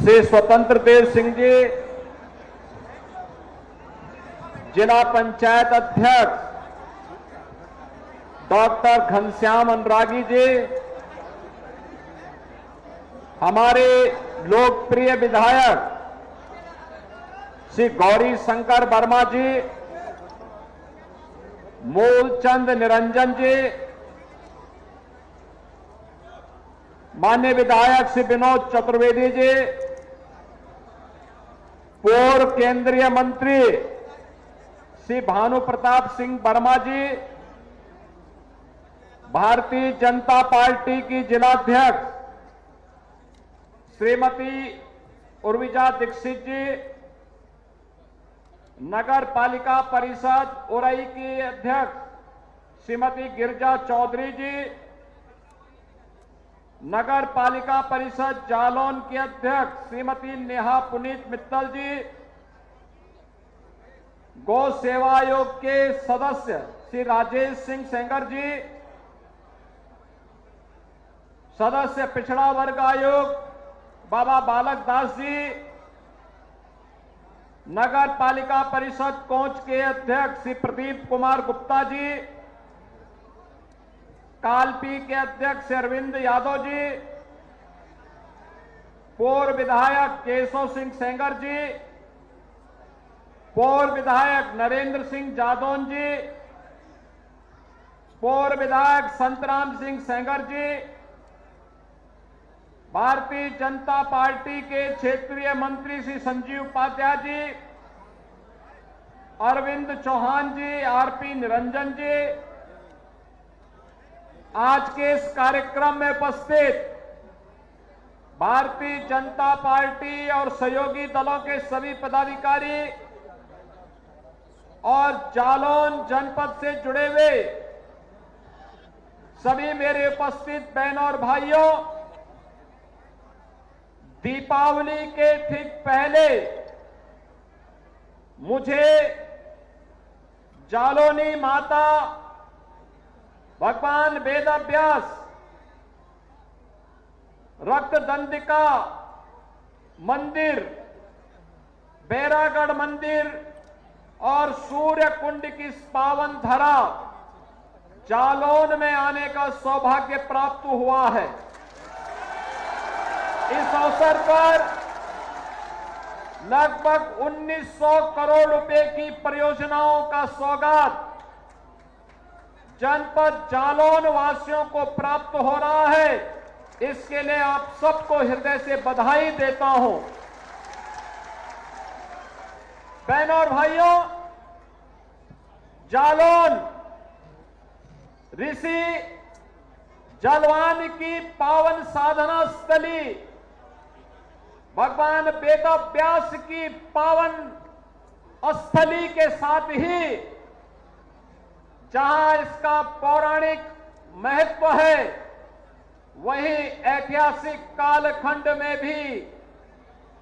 श्री स्वतंत्र देव सिंह जी, जिला पंचायत अध्यक्ष डॉक्टर घनश्याम अनुरागी जी, हमारे लोकप्रिय विधायक श्री गौरी शंकर वर्मा जी, मूलचंद निरंजन जी, माननीय विधायक श्री विनोद चतुर्वेदी जी, पूर्व केंद्रीय मंत्री श्री भानु प्रताप सिंह वर्मा जी, भारतीय जनता पार्टी की जिलाध्यक्ष श्रीमती उर्विजा दीक्षित जी, नगर पालिका परिषद उरई की अध्यक्ष श्रीमती गिरिजा चौधरी जी, नगर पालिका परिषद जालौन की अध्यक्ष श्रीमती नेहा पुनीत मित्तल जी, गौ सेवा आयोग के सदस्य श्री राजेश सिंह सेंगर जी, सदस्य पिछड़ा वर्ग आयोग बाबा बालक दास जी, नगर पालिका परिषद कोंच के अध्यक्ष श्री प्रदीप कुमार गुप्ता जी, कालपी के अध्यक्ष अरविंद यादव जी, पूर्व विधायक केशव सिंह सेंगर जी, पूर्व विधायक नरेंद्र सिंह जादौन जी, पूर्व विधायक संतराम सिंह सेंगर जी, भारतीय जनता पार्टी के क्षेत्रीय मंत्री श्री संजीव उपाध्याय जी, अरविंद चौहान जी, आरपी निरंजन जी, आज के इस कार्यक्रम में उपस्थित भारतीय जनता पार्टी और सहयोगी दलों के सभी पदाधिकारी और जालौन जनपद से जुड़े हुए सभी मेरे उपस्थित बहनों और भाइयों, दीपावली के ठीक पहले मुझे जालौनी माता भगवान वेदव्यास, रक्तदंडिका मंदिर, बैरागढ़ मंदिर और सूर्य कुंड की इस पावन धरा जालौन में आने का सौभाग्य प्राप्त हुआ है। इस अवसर पर लगभग 1900 करोड़ रुपए की परियोजनाओं का सौगात जनपद जालौन वासियों को प्राप्त हो रहा है। इसके लिए आप सबको हृदय से बधाई देता हूं। बहनों और भाइयों, जालौन ऋषि जलवान की पावन साधना स्थली, भगवान वेदव्यास की पावन स्थली के साथ ही जहां इसका पौराणिक महत्व है, वहीं ऐतिहासिक कालखंड में भी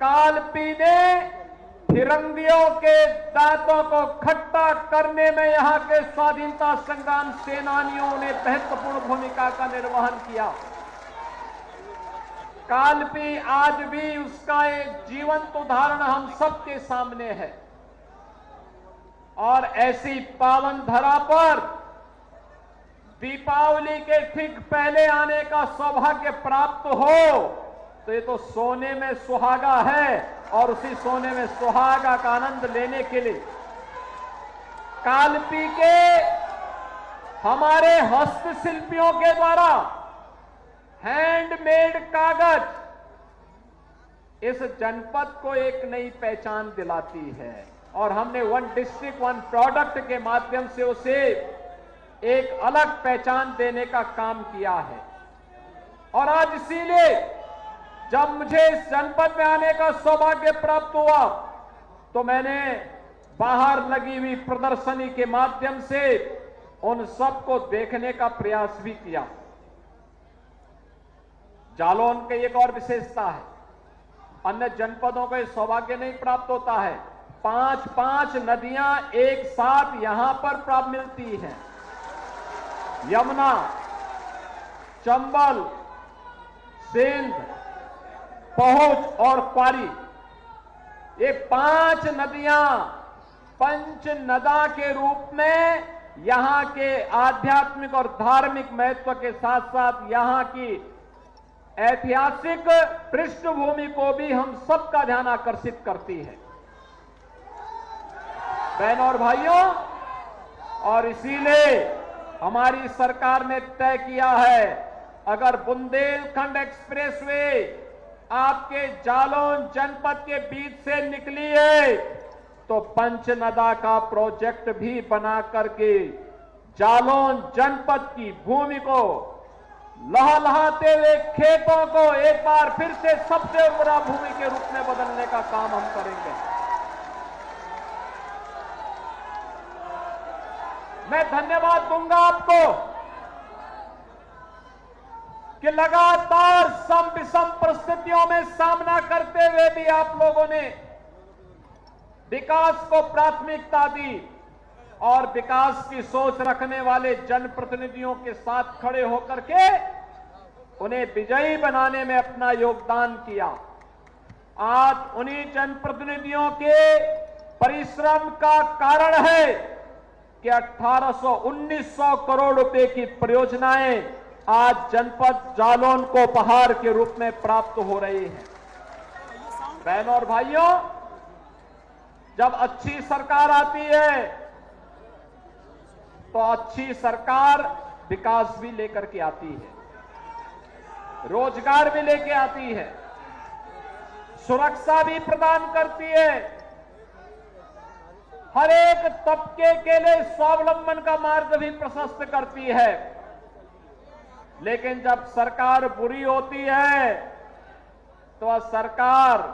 कालपी ने फिरंगियों के दांतों को खट्टा करने में यहां के स्वाधीनता संग्राम सेनानियों ने महत्वपूर्ण भूमिका का निर्वहन किया। कालपी आज भी उसका एक जीवंत उदाहरण हम सबके सामने है और ऐसी पावन धरा पर दीपावली के ठीक पहले आने का सौभाग्य प्राप्त हो तो ये तो सोने में सुहागा है और उसी सोने में सुहागा का आनंद लेने के लिए कालपी के हमारे हस्तशिल्पियों के द्वारा हैंडमेड कागज इस जनपद को एक नई पहचान दिलाती है और हमने वन डिस्ट्रिक्ट वन प्रोडक्ट के माध्यम से उसे एक अलग पहचान देने का काम किया है। और आज इसीलिए जब मुझे इस जनपद में आने का सौभाग्य प्राप्त हुआ तो मैंने बाहर लगी हुई प्रदर्शनी के माध्यम से उन सबको देखने का प्रयास भी किया। जालौन की एक और विशेषता है, अन्य जनपदों को यह सौभाग्य नहीं प्राप्त होता है। 5-5 नदियां एक साथ यहां पर प्राप्त मिलती हैं। यमुना, चंबल, सिंध, पहुंच और क्वारी, ये 5 नदियां पंचनदा के रूप में यहां के आध्यात्मिक और धार्मिक महत्व के साथ साथ यहां की ऐतिहासिक पृष्ठभूमि को भी हम सबका ध्यान आकर्षित करती है। बहनों और भाइयों, और इसीलिए हमारी सरकार ने तय किया है, अगर बुंदेलखंड एक्सप्रेसवे आपके जालौन जनपद के बीच से निकली है तो पंचनदा का प्रोजेक्ट भी बना करके जालौन जनपद की भूमि को, लहलहाते हुए खेतों को एक बार फिर से सबसे बड़ा भूमि के रूप में बदलने का काम हम करेंगे। मैं धन्यवाद दूंगा आपको कि लगातार सम विषम परिस्थितियों में सामना करते हुए भी आप लोगों ने विकास को प्राथमिकता दी और विकास की सोच रखने वाले जनप्रतिनिधियों के साथ खड़े होकर के उन्हें विजयी बनाने में अपना योगदान किया। आज उन्हीं जनप्रतिनिधियों के परिश्रम का कारण है कि 1800-1900 करोड़ रुपए की परियोजनाएं आज जनपद जालौन को उपहार के रूप में प्राप्त हो रही है। बहनों और भाइयों, जब अच्छी सरकार आती है तो अच्छी सरकार विकास भी लेकर के आती है, रोजगार भी लेके आती है, सुरक्षा भी प्रदान करती है, हर एक तबके के लिए स्वावलंबन का मार्ग भी प्रशस्त करती है। लेकिन जब सरकार बुरी होती है तो सरकार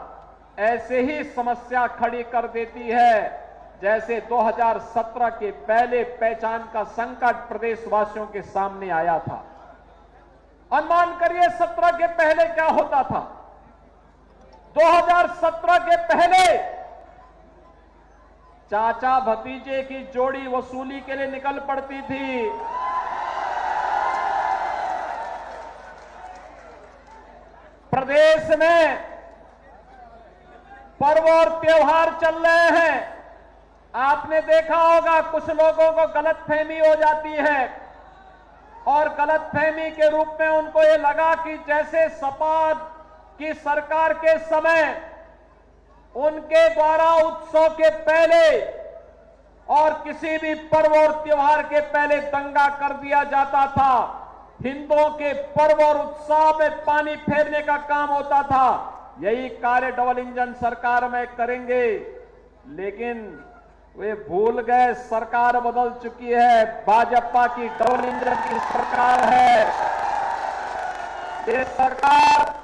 ऐसे ही समस्या खड़ी कर देती है जैसे 2017 के पहले पहचान का संकट प्रदेशवासियों के सामने आया था। अनुमान करिए 17 के पहले क्या होता था। 2017 के पहले चाचा भतीजे की जोड़ी वसूली के लिए निकल पड़ती थी। प्रदेश में पर्व और त्योहार चल रहे हैं, आपने देखा होगा कुछ लोगों को गलतफहमी हो जाती है और गलतफहमी के रूप में उनको ये लगा कि जैसे सपा की सरकार के समय उनके द्वारा उत्सव के पहले और किसी भी पर्व और त्योहार के पहले दंगा कर दिया जाता था, हिंदुओं के पर्व और उत्सव में पानी फेरने का काम होता था। यही कार्य डबल इंजन सरकार में करेंगे, लेकिन वे भूल गए सरकार बदल चुकी है, भाजपा की डबल इंजन की सरकार है। ये सरकार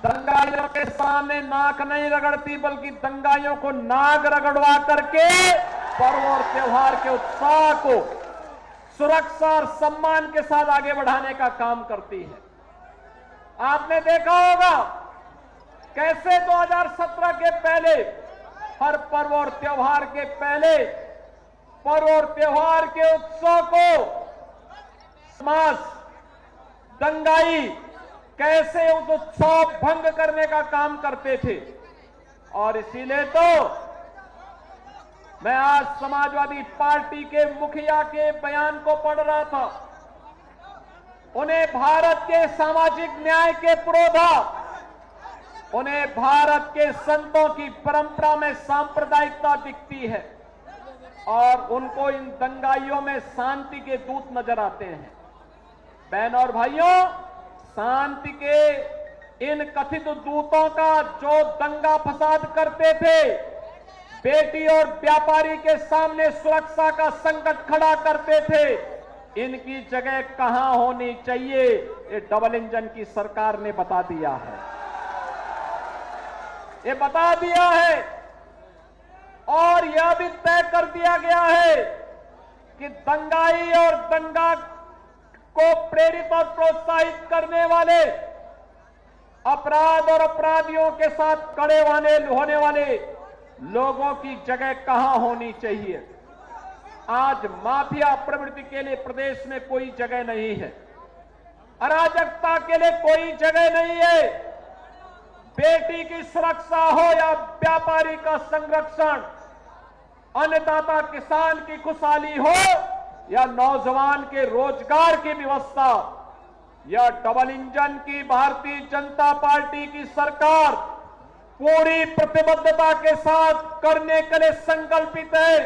दंगाइयों के सामने नाक नहीं रगड़ती बल्कि दंगाइयों को नाक रगड़वा करके पर्व और त्योहार के उत्साह को सुरक्षा और सम्मान के साथ आगे बढ़ाने का काम करती है। आपने देखा होगा कैसे 2017 के पहले हर पर्व और त्योहार के पहले पर्व और त्योहार के उत्सव को समाज दंगाई कैसे उस उत्सव भंग करने का काम करते थे। और इसीलिए तो मैं आज समाजवादी पार्टी के मुखिया के बयान को पढ़ रहा था। उन्हें भारत के सामाजिक न्याय के पुरोधा, उन्हें भारत के संतों की परंपरा में सांप्रदायिकता दिखती है और उनको इन दंगाइयों में शांति के दूत नजर आते हैं। बहनों और भाइयों, शांति के इन कथित दूतों का जो दंगा फसाद करते थे, बेटी और व्यापारी के सामने सुरक्षा का संकट खड़ा करते थे, इनकी जगह कहां होनी चाहिए ये डबल इंजन की सरकार ने बता दिया है। ये बता दिया है और यह भी तय कर दिया गया है कि दंगाई और दंगा को प्रेरित और प्रोत्साहित करने वाले अपराध और अपराधियों के साथ खड़े होने वाले लोगों की जगह कहां होनी चाहिए। आज माफिया प्रवृत्ति के लिए प्रदेश में कोई जगह नहीं है, अराजकता के लिए कोई जगह नहीं है। बेटी की सुरक्षा हो या व्यापारी का संरक्षण, अन्नदाता किसान की खुशहाली हो या नौजवान के रोजगार की व्यवस्था, यह डबल इंजन की भारतीय जनता पार्टी की सरकार पूरी प्रतिबद्धता के साथ करने के लिए संकल्पित है।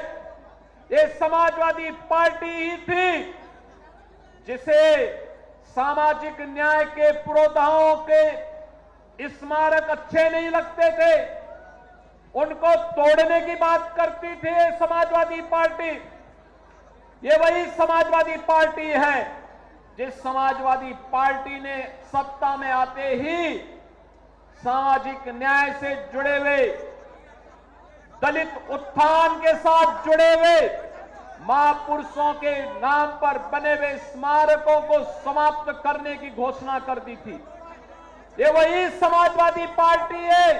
ये समाजवादी पार्टी ही थी जिसे सामाजिक न्याय के पुरोधाओं के स्मारक अच्छे नहीं लगते थे, उनको तोड़ने की बात करती थी समाजवादी पार्टी। ये वही समाजवादी पार्टी है जिस समाजवादी पार्टी ने सत्ता में आते ही सामाजिक न्याय से जुड़े हुए, दलित उत्थान के साथ जुड़े हुए महापुरुषों के नाम पर बने हुए स्मारकों को समाप्त करने की घोषणा कर दी थी। ये वही समाजवादी पार्टी है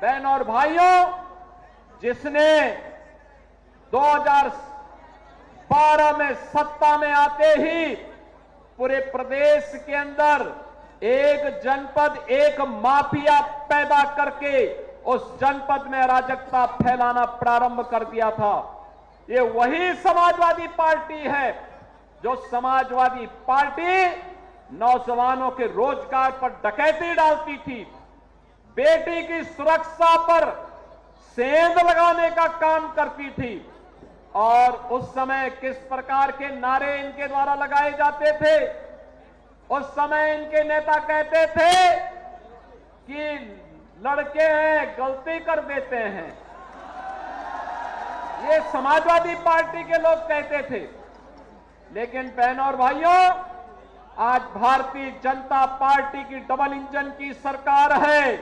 बहनों और भाइयों जिसने 2012 में सत्ता में आते ही पूरे प्रदेश के अंदर एक जनपद एक माफिया पैदा करके उस जनपद में अराजकता फैलाना प्रारंभ कर दिया था। ये वही समाजवादी पार्टी है जो समाजवादी पार्टी नौजवानों के रोजगार पर डकैती डालती थी, बेटी की सुरक्षा पर सेंध लगाने का काम करती थी। और उस समय किस प्रकार के नारे इनके द्वारा लगाए जाते थे? उस समय इनके नेता कहते थे कि लड़के हैं गलती कर देते हैं, ये समाजवादी पार्टी के लोग कहते थे। लेकिन बहनों और भाइयों, आज भारतीय जनता पार्टी की डबल इंजन की सरकार है,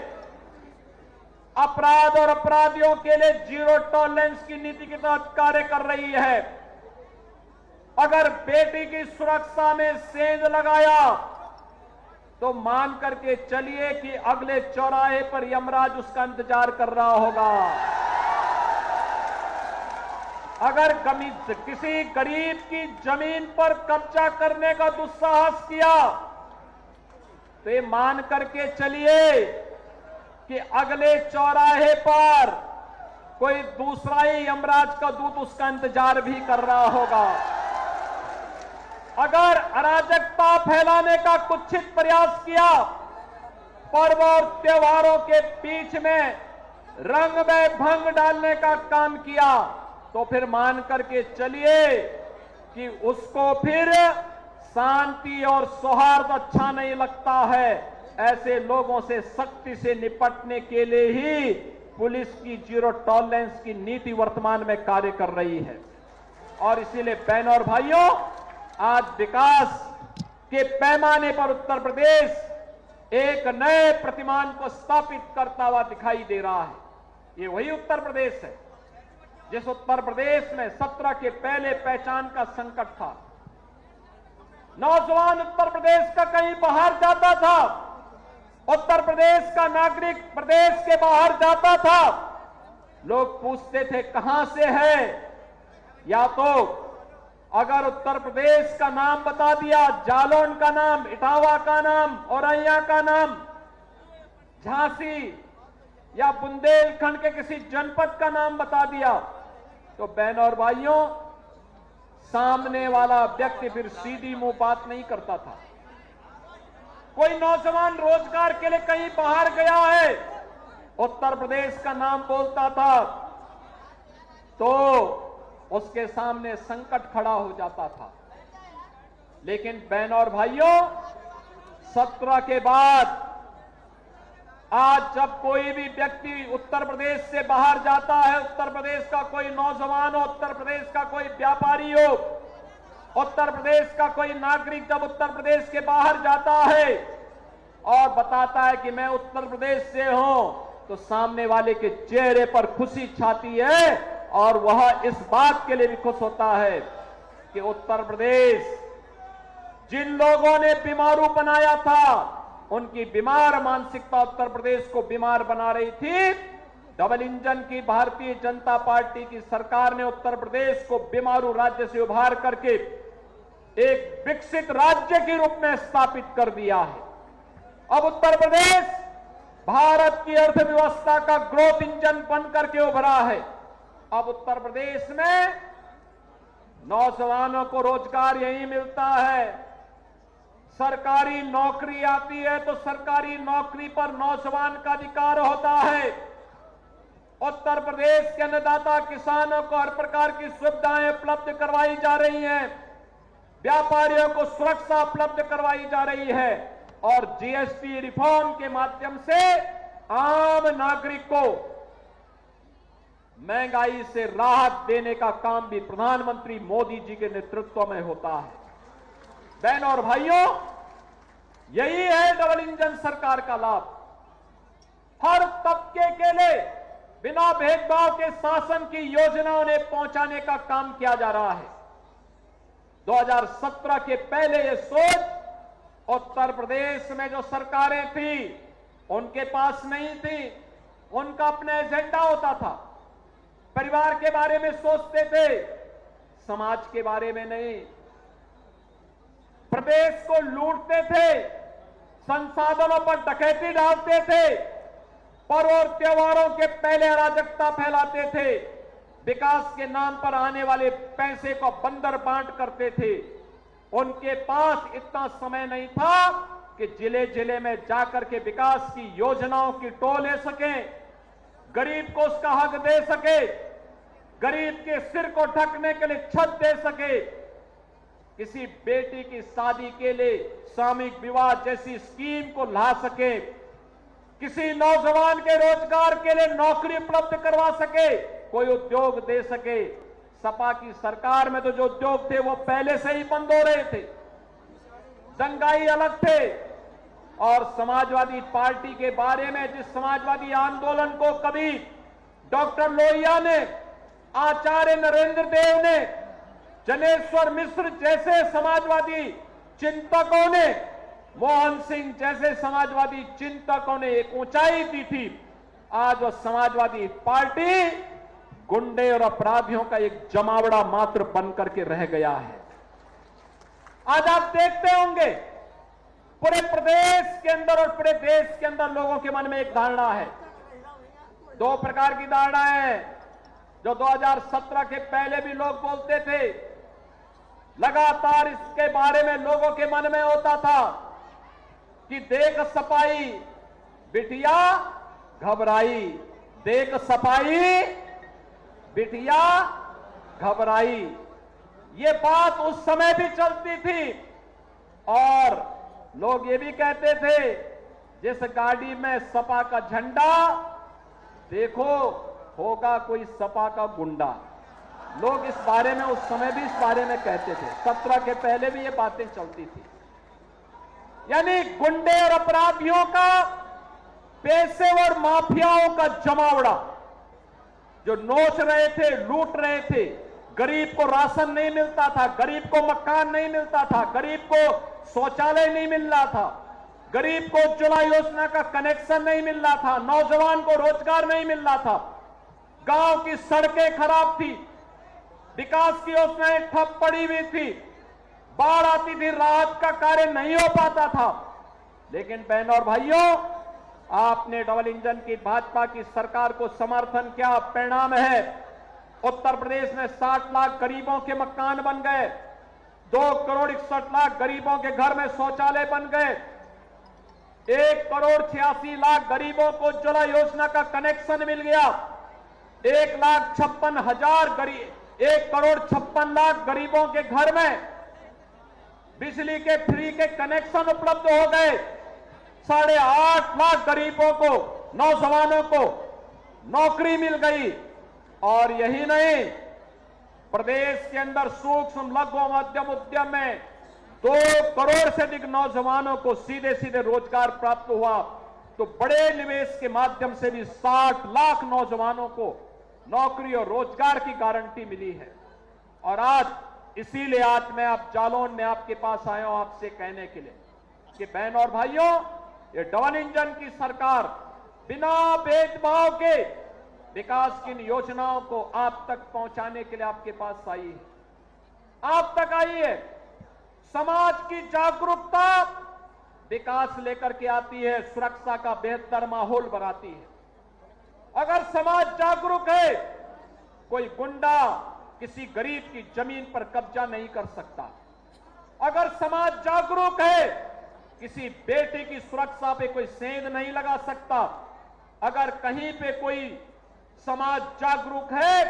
अपराध और अपराधियों के लिए जीरो टॉलरेंस की नीति के तहत कार्य कर रही है। अगर बेटी की सुरक्षा में सेंध लगाया तो मान करके चलिए कि अगले चौराहे पर यमराज उसका इंतजार कर रहा होगा। अगर किसी गरीब की जमीन पर कब्जा करने का दुस्साहस किया तो ये मान करके चलिए कि अगले चौराहे पर कोई दूसरा ही यमराज का दूत उसका इंतजार भी कर रहा होगा। अगर अराजकता फैलाने का कुत्सित प्रयास किया, पर्व और त्योहारों के बीच में रंग में भंग डालने का काम किया, तो फिर मान करके चलिए कि उसको फिर शांति और सौहार्द अच्छा नहीं लगता है। ऐसे लोगों से सख्ती से निपटने के लिए ही पुलिस की जीरो टॉलरेंस की नीति वर्तमान में कार्य कर रही है। और इसीलिए बहनों और भाइयों, आज विकास के पैमाने पर उत्तर प्रदेश एक नए प्रतिमान को स्थापित करता हुआ दिखाई दे रहा है। ये वही उत्तर प्रदेश है जिस उत्तर प्रदेश में 17 के पहले पहचान का संकट था। नौजवान उत्तर प्रदेश का कहीं बाहर जाता था, उत्तर प्रदेश का नागरिक प्रदेश के बाहर जाता था, लोग पूछते थे कहां से है, या तो अगर उत्तर प्रदेश का नाम बता दिया, जालौन का नाम, इटावा का नाम, औरैया का नाम, झांसी या बुंदेलखंड के किसी जनपद का नाम बता दिया, तो बहनों और भाइयों, सामने वाला व्यक्ति फिर सीधी मुंह बात नहीं करता था। कोई नौजवान रोजगार के लिए कहीं बाहर गया है, उत्तर प्रदेश का नाम बोलता था तो उसके सामने संकट खड़ा हो जाता था। लेकिन बहनों और भाइयों, 17 के बाद आज जब कोई भी व्यक्ति उत्तर प्रदेश से बाहर जाता है, उत्तर प्रदेश का कोई नौजवान हो, उत्तर प्रदेश का कोई व्यापारी हो, उत्तर प्रदेश का कोई नागरिक जब उत्तर प्रदेश के बाहर जाता है और बताता है कि मैं उत्तर प्रदेश से हूं, तो सामने वाले के चेहरे पर खुशी छाती है और वह इस बात के लिए भी खुश होता है कि उत्तर प्रदेश जिन लोगों ने बीमारू बनाया था, उनकी बीमार मानसिकता उत्तर प्रदेश को बीमार बना रही थी। डबल इंजन की भारतीय जनता पार्टी की सरकार ने उत्तर प्रदेश को बीमारू राज्य से उभार करके एक विकसित राज्य के रूप में स्थापित कर दिया है। अब उत्तर प्रदेश भारत की अर्थव्यवस्था का ग्रोथ इंजन बनकर के उभरा है। अब उत्तर प्रदेश में नौजवानों को रोजगार यहीं मिलता है। सरकारी नौकरी आती है तो सरकारी नौकरी पर नौजवान का अधिकार होता है। उत्तर प्रदेश के अन्नदाता किसानों को हर प्रकार की सुविधाएं उपलब्ध करवाई जा रही हैं, व्यापारियों को सुरक्षा उपलब्ध करवाई जा रही है और जीएसटी रिफॉर्म के माध्यम से आम नागरिक को महंगाई से राहत देने का काम भी प्रधानमंत्री मोदी जी के नेतृत्व में होता है। बहनों और भाइयों, यही है डबल इंजन सरकार का लाभ। हर तबके के लिए बिना भेदभाव के शासन की योजनाओं ने पहुंचाने का काम किया जा रहा है। 2017 के पहले यह सोच उत्तर प्रदेश में जो सरकारें थी उनके पास नहीं थी। उनका अपना एजेंडा होता था, परिवार के बारे में सोचते थे, समाज के बारे में नहीं। प्रदेश को लूटते थे, संसाधनों पर डकैती डालते थे, पर्व और त्योहारों के पहले अराजकता फैलाते थे, विकास के नाम पर आने वाले पैसे को बंदर बांट करते थे। उनके पास इतना समय नहीं था कि जिले जिले में जाकर के विकास की योजनाओं की टोल ले सके, गरीब को उसका हक दे सके, गरीब के सिर को ढकने के लिए छत दे सके, किसी बेटी की शादी के लिए सामूहिक विवाह जैसी स्कीम को ला सके, किसी नौजवान के रोजगार के लिए नौकरी उपलब्ध करवा सके, कोई उद्योग दे सके। सपा की सरकार में तो जो उद्योग थे वो पहले से ही बंद हो रहे थे, दंगाई अलग थे। और समाजवादी पार्टी के बारे में जिस समाजवादी आंदोलन को कभी डॉक्टर लोहिया ने, आचार्य नरेंद्र देव ने, जनेश्वर मिश्र जैसे समाजवादी चिंतकों ने, मोहन सिंह जैसे समाजवादी चिंतकों ने एक ऊंचाई दी थी, आज वह समाजवादी पार्टी गुंडे और अपराधियों का एक जमावड़ा मात्र बनकर के रह गया है। आज आप देखते होंगे पूरे प्रदेश के अंदर और पूरे देश के अंदर लोगों के मन में एक धारणा है, दो प्रकार की धारणा है जो 2017 के पहले भी लोग बोलते थे। लगातार इसके बारे में लोगों के मन में होता था कि देख सपाई बिटिया घबराई, देख सपाई बिटिया घबराई। ये बात उस समय भी चलती थी और लोग ये भी कहते थे जिस गाड़ी में सपा का झंडा देखो होगा कोई सपा का गुंडा। लोग इस बारे में उस समय भी इस बारे में कहते थे, 17 के पहले भी ये बातें चलती थी। यानी गुंडे और अपराधियों का, पेशेवर माफियाओं का जमावड़ा जो नोच रहे थे, लूट रहे थे। गरीब को राशन नहीं मिलता था, गरीब को मकान नहीं मिलता था, गरीब को शौचालय नहीं मिल रहा था, गरीब को उज्ज्वला योजना का कनेक्शन नहीं मिल रहा था, नौजवान को रोजगार नहीं मिल रहा था, गांव की सड़कें खराब थी, विकास की योजनाएं ठप पड़ी हुई थी, बाढ़ आती थी, राहत का कार्य नहीं हो पाता था। लेकिन बहनों और भाइयों, आपने डबल इंजन की भाजपा की सरकार को समर्थन किया, परिणाम है उत्तर प्रदेश में 60 लाख गरीबों के मकान बन गए, 2 करोड़ 61 लाख गरीबों के घर में शौचालय बन गए, 1 करोड़ 86 लाख गरीबों को उज्ज्वला योजना का कनेक्शन मिल गया, 1,56,000 गरीब 1 करोड़ 56 लाख गरीबों के घर में बिजली के फ्री के कनेक्शन उपलब्ध हो गए, 8.5 लाख गरीबों को, नौजवानों को नौकरी मिल गई। और यही नहीं, प्रदेश के अंदर सूक्ष्म लघु मध्यम उद्यम में 2 करोड़ से अधिक नौजवानों को सीधे सीधे रोजगार प्राप्त हुआ। तो बड़े निवेश के माध्यम से भी 60 लाख नौजवानों को नौकरी और रोजगार की गारंटी मिली है। और आज इसीलिए आज मैं आप जालौन में आपके पास आया हूं आपसे कहने के लिए कि बहनों और भाइयों, ये डबल इंजन की सरकार बिना भेदभाव के विकास की इन योजनाओं को आप तक पहुंचाने के लिए आपके पास आई है, आप तक आई है। समाज की जागरूकता विकास लेकर के आती है, सुरक्षा का बेहतर माहौल बनाती है। अगर समाज जागरूक है, कोई गुंडा किसी गरीब की जमीन पर कब्जा नहीं कर सकता। अगर समाज जागरूक है, किसी बेटे की सुरक्षा पे कोई सेंध नहीं लगा सकता। अगर कहीं पे कोई समाज जागरूक है,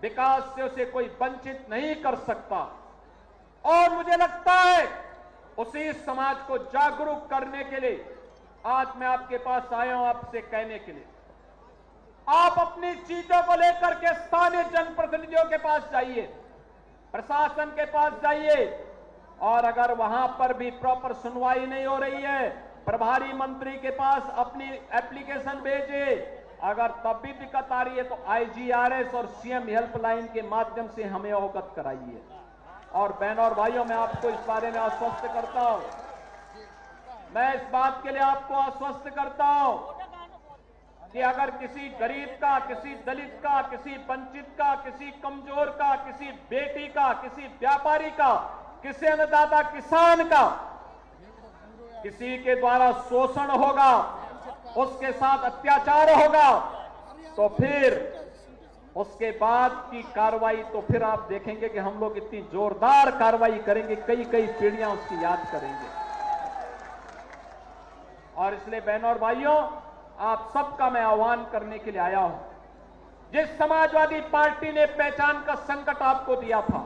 विकास से उसे कोई वंचित नहीं कर सकता। और मुझे लगता है उसी समाज को जागरूक करने के लिए आज मैं आपके पास आया हूं, आपसे कहने के लिए, आप अपनी चीजों को लेकर के स्थानीय जनप्रतिनिधियों के पास जाइए, प्रशासन के पास जाइए, और अगर वहां पर भी प्रॉपर सुनवाई नहीं हो रही है, प्रभारी मंत्री के पास अपनी एप्लीकेशन भेजिए। अगर तब भी दिक्कत आ रही है तो IGRS और CM हेल्पलाइन के माध्यम से हमें अवगत कराइए। और बहनों और भाइयों, मैं आपको इस बारे में आश्वस्त करता हूं, मैं इस बात के लिए आपको आश्वस्त करता हूं कि अगर किसी गरीब का, किसी दलित का, किसी वंचित का, किसी कमजोर का, किसी बेटी का, किसी व्यापारी का, किसी अन्नदाता किसान का किसी के द्वारा शोषण होगा, उसके साथ अत्याचार होगा, तो फिर उसके बाद की कार्रवाई तो फिर आप देखेंगे कि हम लोग इतनी जोरदार कार्रवाई करेंगे, कई कई पीढ़ियां उसकी याद करेंगे। और इसलिए बहनों और भाइयों, आप सबका मैं आह्वान करने के लिए आया हूं। जिस समाजवादी पार्टी ने पहचान का संकट आपको दिया था,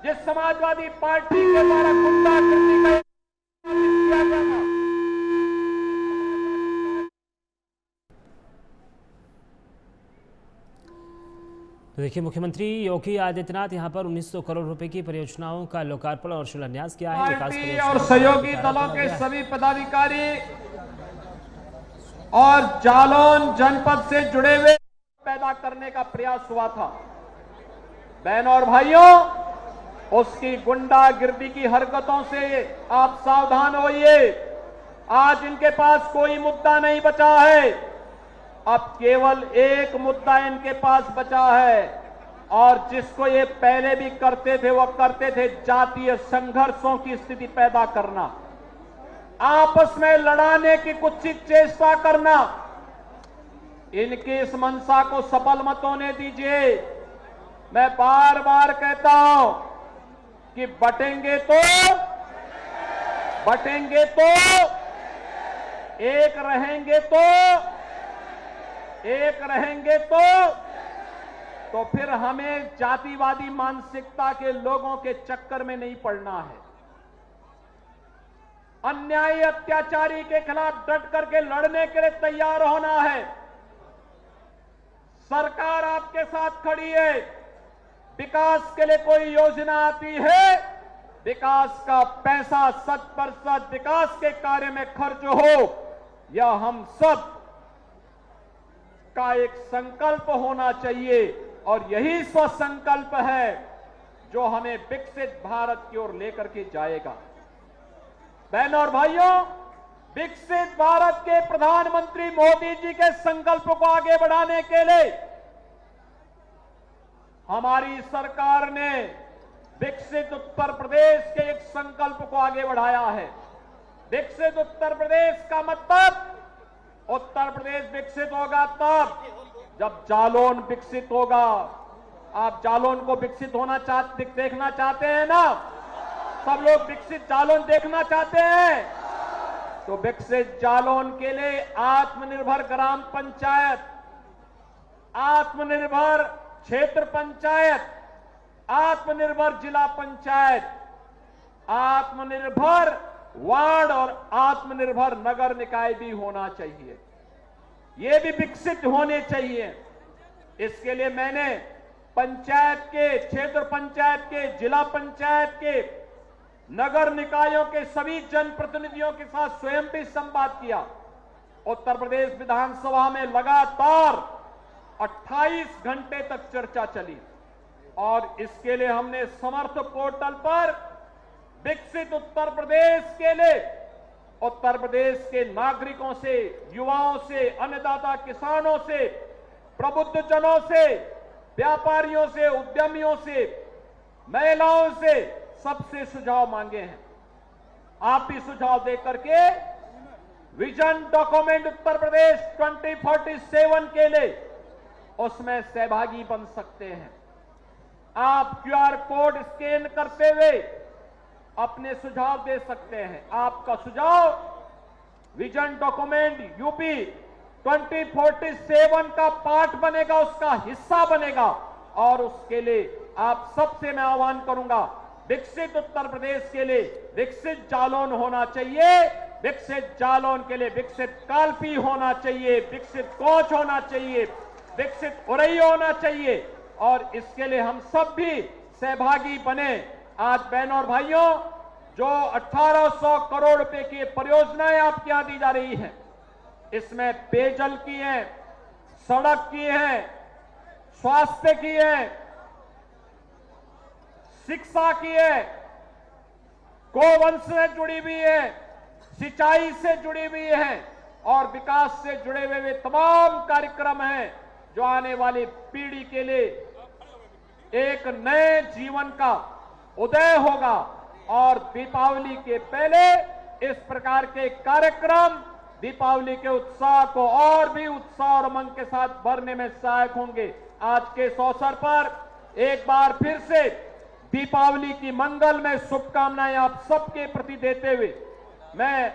जिस समाजवादी पार्टी के द्वारा गुंडागर्दी का किया गया था, तो देखिए, मुख्यमंत्री योगी आदित्यनाथ यहां पर 1900 करोड़ रुपए की परियोजनाओं का लोकार्पण और शिलान्यास किया है। पार्टी और सहयोगी दलों के सभी पदाधिकारी और जालौन जनपद से जुड़े हुए पैदा करने का प्रयास हुआ था। बहनों और भाइयों, उसकी गुंडागिर्दी की हरकतों से आप सावधान होइए। आज इनके पास कोई मुद्दा नहीं बचा है, अब केवल एक मुद्दा इनके पास बचा है, और जिसको ये पहले भी करते थे, वो करते थे जातीय संघर्षों की स्थिति पैदा करना, आपस में लड़ाने की कुत्सित चेष्टा करना। इनकी इस मंशा को सफल मत होने दीजिए। मैं बार बार कहता हूं कि बटेंगे तो एक रहेंगे तो फिर हमें जातिवादी मानसिकता के लोगों के चक्कर में नहीं पड़ना है। अन्यायी अत्याचारी के खिलाफ डट करके लड़ने के लिए तैयार होना है। सरकार आपके साथ खड़ी है। विकास के लिए कोई योजना आती है, विकास का पैसा 100% विकास के कार्य में खर्च हो, यह हम सब का एक संकल्प होना चाहिए, और यही स्वसंकल्प है जो हमें विकसित भारत की ओर लेकर के जाएगा। बहनों और भाइयों, विकसित भारत के प्रधानमंत्री मोदी जी के संकल्प को आगे बढ़ाने के लिए हमारी सरकार ने विकसित उत्तर प्रदेश के एक संकल्प को आगे बढ़ाया है। विकसित उत्तर प्रदेश का मतलब, उत्तर प्रदेश विकसित होगा तब जब जालौन विकसित होगा। आप जालौन को विकसित देखना चाहते हैं ना? सब लोग विकसित जालौन देखना चाहते हैं। तो विकसित जालौन के लिए आत्मनिर्भर ग्राम पंचायत, आत्मनिर्भर क्षेत्र पंचायत, आत्मनिर्भर जिला पंचायत, आत्मनिर्भर वार्ड और आत्मनिर्भर नगर निकाय भी होना चाहिए। ये भी विकसित होने चाहिए। इसके लिए मैंने पंचायत के, क्षेत्र पंचायत के, जिला पंचायत के, नगर निकायों के सभी जनप्रतिनिधियों के साथ स्वयं भी संवाद किया। उत्तर प्रदेश विधानसभा में लगातार 28 घंटे तक चर्चा चली, और इसके लिए हमने समर्थ पोर्टल पर विकसित उत्तर प्रदेश के लिए उत्तर प्रदेश के नागरिकों से, युवाओं से, अन्नदाता किसानों से, प्रबुद्ध जनों से, व्यापारियों से, उद्यमियों से, महिलाओं से, सबसे सुझाव मांगे हैं। आप भी सुझाव दे करके विजन डॉक्यूमेंट उत्तर प्रदेश 2047 के लिए उसमें सहभागी बन सकते हैं। आप क्यूआर कोड स्कैन करते हुए अपने सुझाव दे सकते हैं। आपका सुझाव विजन डॉक्यूमेंट यूपी 2047 का पार्ट बनेगा, उसका हिस्सा बनेगा। और उसके लिए आप सबसे मैं आह्वान करूंगा, विकसित उत्तर प्रदेश के लिए विकसित जालौन होना चाहिए। विकसित जालौन के लिए विकसित कालपी होना चाहिए, विकसित कोच होना चाहिए, विकसित उरई होना चाहिए। और इसके लिए हम सब भी सहभागी बने। आज बहनों और भाइयों, जो 1800 करोड़ रुपए की परियोजनाएं आपके यहां दी जा रही हैं, इसमें पेयजल की है, सड़क की है, स्वास्थ्य की है, शिक्षा की है, गोवंश से जुड़ी हुई है, सिंचाई से जुड़ी हुई है और विकास से जुड़े हुए वे तमाम कार्यक्रम हैं जो आने वाली पीढ़ी के लिए एक नए जीवन का उदय होगा। और दीपावली के पहले इस प्रकार के कार्यक्रम दीपावली के उत्साह को और भी उत्साह और उमंग के साथ भरने में सहायक होंगे। आज के इस अवसर पर एक बार फिर से दीपावली की मंगलमय शुभकामनाएं आप सबके प्रति देते हुए मैं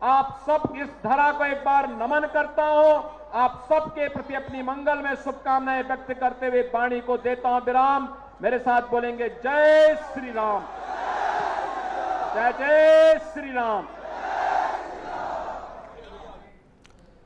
आप सब इस धरा को एक बार नमन करता हूं। आप सबके प्रति अपनी मंगलमय शुभकामनाएं व्यक्त करते हुए वाणी को देता हूं विराम। मेरे साथ बोलेंगे जय श्री राम, जय जय श्री राम।